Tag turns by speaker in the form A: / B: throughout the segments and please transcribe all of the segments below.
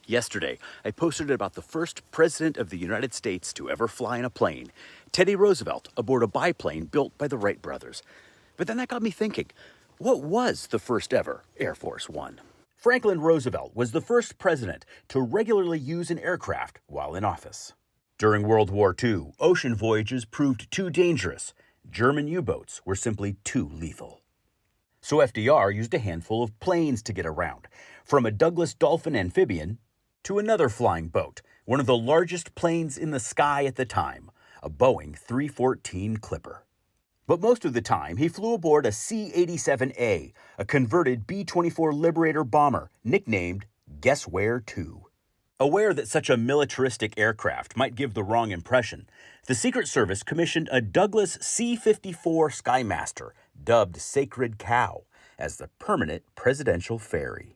A: Yesterday, I posted about the first president of the United States to ever fly in a plane, Teddy Roosevelt, aboard a biplane built by the Wright brothers. But then that got me thinking, what was the first ever Air Force One? Franklin Roosevelt was the first president to regularly use an aircraft while in office. During World War II, ocean voyages proved too dangerous. German U-boats were simply too lethal. So FDR used a handful of planes to get around, from a Douglas Dolphin amphibian to another flying boat, one of the largest planes in the sky at the time, a Boeing 314 Clipper. But most of the time, he flew aboard a C-87A, a converted B-24 Liberator bomber nicknamed Guess Where 2. Aware that such a militaristic aircraft might give the wrong impression, the Secret Service commissioned a Douglas C-54 Skymaster, dubbed Sacred Cow, as the permanent presidential ferry.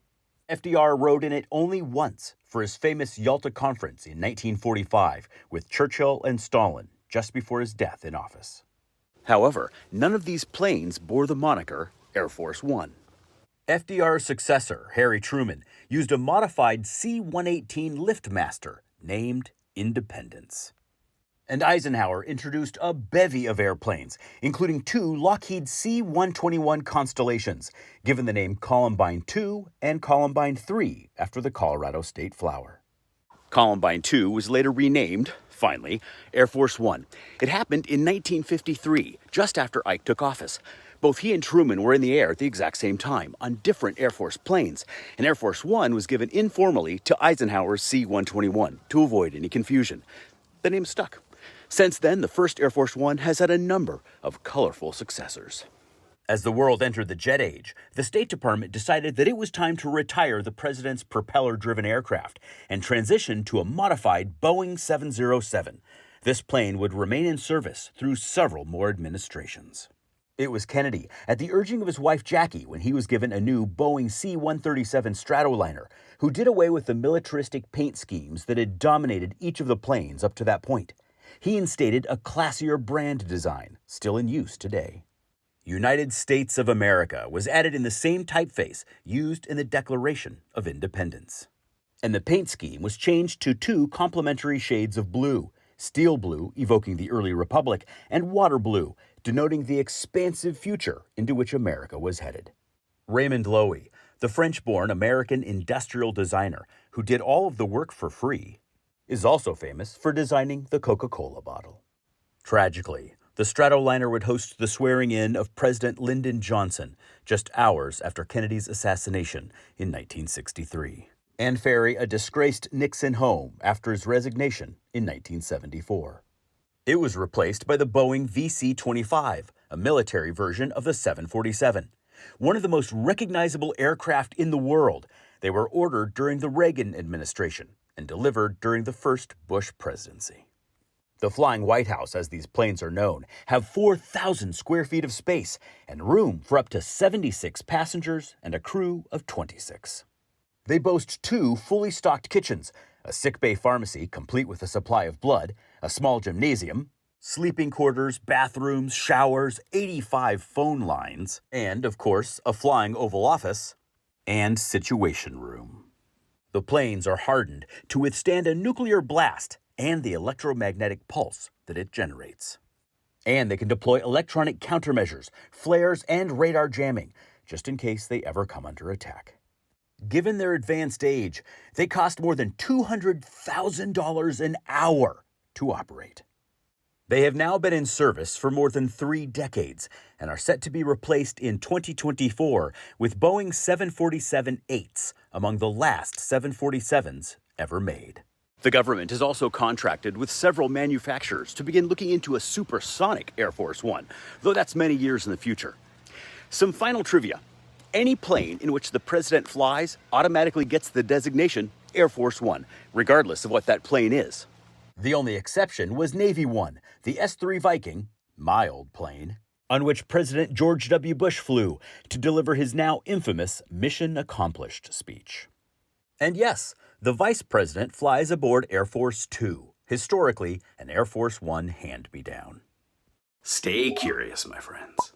A: FDR rode in it only once for his famous Yalta Conference in 1945 with Churchill and Stalin just before his death in office. However, none of these planes bore the moniker Air Force One. FDR's successor, Harry Truman, used a modified C-118 Liftmaster named Independence. And Eisenhower introduced a bevy of airplanes, including two Lockheed C-121 Constellations, given the name Columbine II and Columbine III after the Colorado State flower. Columbine II was later renamed, finally, Air Force One. It happened in 1953, just after Ike took office. Both he and Truman were in the air at the exact same time, on different Air Force planes, and Air Force One was given informally to Eisenhower's C-121 to avoid any confusion. The name stuck. Since then, the first Air Force One has had a number of colorful successors. As the world entered the jet age, the State Department decided that it was time to retire the president's propeller-driven aircraft and transition to a modified Boeing 707. This plane would remain in service through several more administrations. It was Kennedy, at the urging of his wife Jackie, when he was given a new Boeing C-137 Stratoliner, who did away with the militaristic paint schemes that had dominated each of the planes up to that point. He instated a classier brand design, still in use today. United States of America was added in the same typeface used in the Declaration of Independence. And the paint scheme was changed to two complementary shades of blue, steel blue, evoking the early republic, and water blue, denoting the expansive future into which America was headed. Raymond Loewy, the French-born American industrial designer who did all of the work for free, is also famous for designing the Coca-Cola bottle. Tragically, the Stratoliner would host the swearing-in of President Lyndon Johnson just hours after Kennedy's assassination in 1963, and ferry a disgraced Nixon home after his resignation in 1974. It was replaced by the Boeing VC-25, a military version of the 747. One of the most recognizable aircraft in the world, they were ordered during the Reagan administration and delivered during the first Bush presidency. The Flying White House, as these planes are known, have 4,000 square feet of space and room for up to 76 passengers and a crew of 26. They boast two fully stocked kitchens, a sickbay pharmacy complete with a supply of blood, a small gymnasium, sleeping quarters, bathrooms, showers, 85 phone lines, and, of course, a flying Oval Office and Situation Room. The planes are hardened to withstand a nuclear blast and the electromagnetic pulse that it generates. And they can deploy electronic countermeasures, flares, and radar jamming, just in case they ever come under attack. Given their advanced age, they cost more than $200,000 an hour to operate. They have now been in service for more than 3 decades and are set to be replaced in 2024 with Boeing 747-8s, among the last 747s ever made. The government has also contracted with several manufacturers to begin looking into a supersonic Air Force One, though that's many years in the future. Some final trivia. Any plane in which the president flies automatically gets the designation Air Force One, regardless of what that plane is. The only exception was Navy One, the S-3 Viking, my old plane, on which President George W. Bush flew to deliver his now infamous Mission Accomplished speech. And yes, the Vice President flies aboard Air Force Two, historically an Air Force One hand-me-down. Stay curious, my friends.